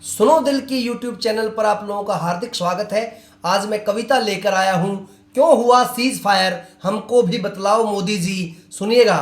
सुनो दिल की यूट्यूब चैनल पर आप लोगों का हार्दिक स्वागत है। आज मैं कविता लेकर आया हूं, क्यों हुआ सीज फायर, हमको भी बतलाओ मोदी जी। सुनिएगा।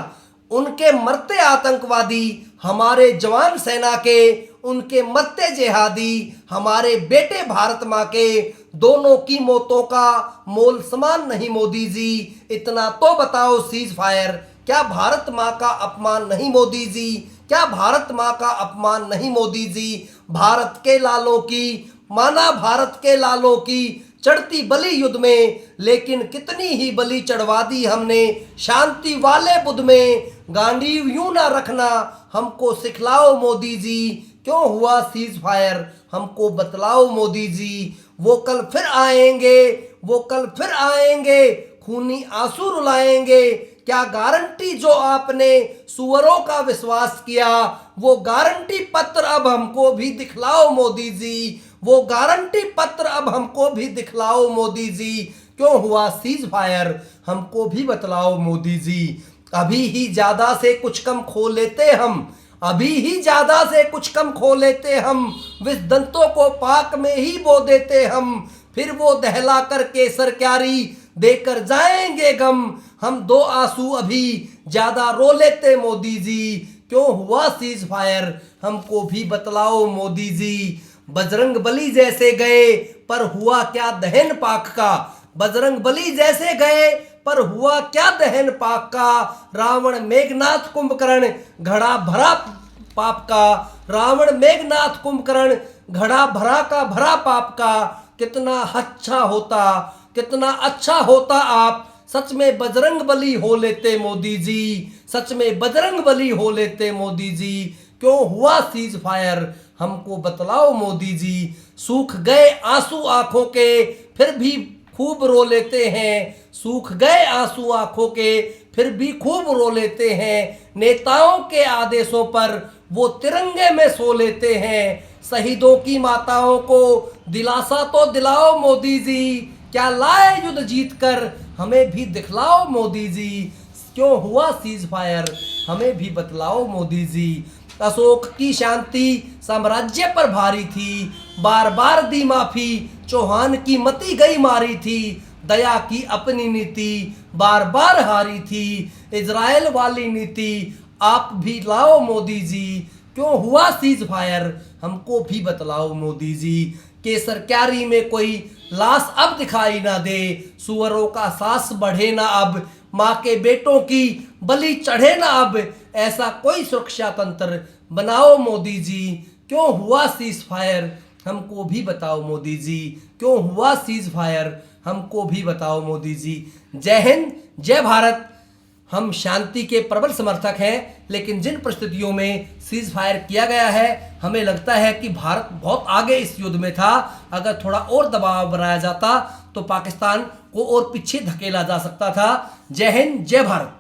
उनके मरते आतंकवादी हमारे जवान सेना के, उनके मरते जिहादी हमारे बेटे भारत माँ के, दोनों की मौतों का मोल समान नहीं मोदी जी। इतना तो बताओ सीज फायर, क्या भारत माँ का अपमान नहीं मोदी जी? क्या भारत माँ का अपमान नहीं मोदी जी? भारत के लालों की माना, भारत के लालों की चढ़ती बलि युद्ध में, लेकिन कितनी ही बलि चढ़वा दी हमने शांति वाले बुद्ध में। गांडीव यूं ना रखना, हमको सिखलाओ मोदी जी। क्यों हुआ सीज फायर, हमको बतलाओ मोदी जी। वो कल फिर आएंगे, वो कल फिर आएंगे, खूनी आंसू रुलाएंगे। क्या गारंटी जो आपने सुअरों का विश्वास किया, वो गारंटी पत्र अब हमको भी दिखलाओ मोदी जी। वो गारंटी पत्र अब हमको भी दिखलाओ मोदी जी। क्यों हुआ सीज फायर, हमको भी बतलाओ मोदी जी। अभी ही ज्यादा से कुछ कम खो लेते हम, अभी ही ज्यादा से कुछ कम खो लेते हम, विष दंतों को पाक में ही बो देते हम। फिर वो दहला कर केसर क्यारी देकर जाएंगे गम, हम दो आंसू अभी ज्यादा रो लेते मोदी जी। क्यों हुआ सीज फायर, हमको भी बतलाओ मोदी जी। बजरंग बली जैसे गए पर हुआ क्या दहन पाक का, बजरंग बली जैसे गए पर हुआ क्या दहन पाक का। रावण मेघनाथ कुंभकर्ण घड़ा भरा पाप का, रावण मेघनाथ कुंभकर्ण घड़ा भरा का भरा पाप का। कितना अच्छा होता, कितना अच्छा होता आप सच में बजरंग बली हो लेते मोदी जी, सच में बजरंग बली हो लेते मोदी जी। क्यों हुआ सीज फायर, हमको बतलाओ मोदी जी। सूख गए आंसू आंखों के फिर भी खूब रो लेते हैं, सूख गए आंसू आंखों के फिर भी खूब रो लेते हैं। नेताओं के आदेशों पर वो तिरंगे में सो लेते हैं। शहीदों की माताओं को दिलासा तो दिलाओ मोदी जी। क्या लाए युद्ध जीत कर, हमें भी दिखलाओ मोदी जी। क्यों हुआ सीज फायर, हमें भी बतलाओ मोदी जी। अशोक की शांति साम्राज्य पर भारी थी, बार बार दी माफी चौहान की मती गई मारी थी। दया की अपनी नीति बार बार हारी थी, इजराइल वाली नीति आप भी लाओ मोदी जी। क्यों हुआ सीज फायर, हमको भी बतलाओ मोदी जी। केसर क्यारी में कोई लाश अब दिखाई ना दे, सुअरों का सांस बढ़े ना अब, माँ के बेटों की बलि चढ़े ना अब। ऐसा कोई सुरक्षा तंत्र बनाओ मोदी जी। क्यों हुआ सीज फायर, हमको भी बताओ मोदी जी। क्यों हुआ सीज फायर, हमको भी बताओ मोदी जी। जय हिंद, जय भारत। हम शांति के प्रबल समर्थक हैं, लेकिन जिन परिस्थितियों में सीज फायर किया गया है, हमें लगता है कि भारत बहुत आगे इस युद्ध में था। अगर थोड़ा और दबाव बनाया जाता तो पाकिस्तान को और पीछे धकेला जा सकता था। जय हिंद, जय भारत।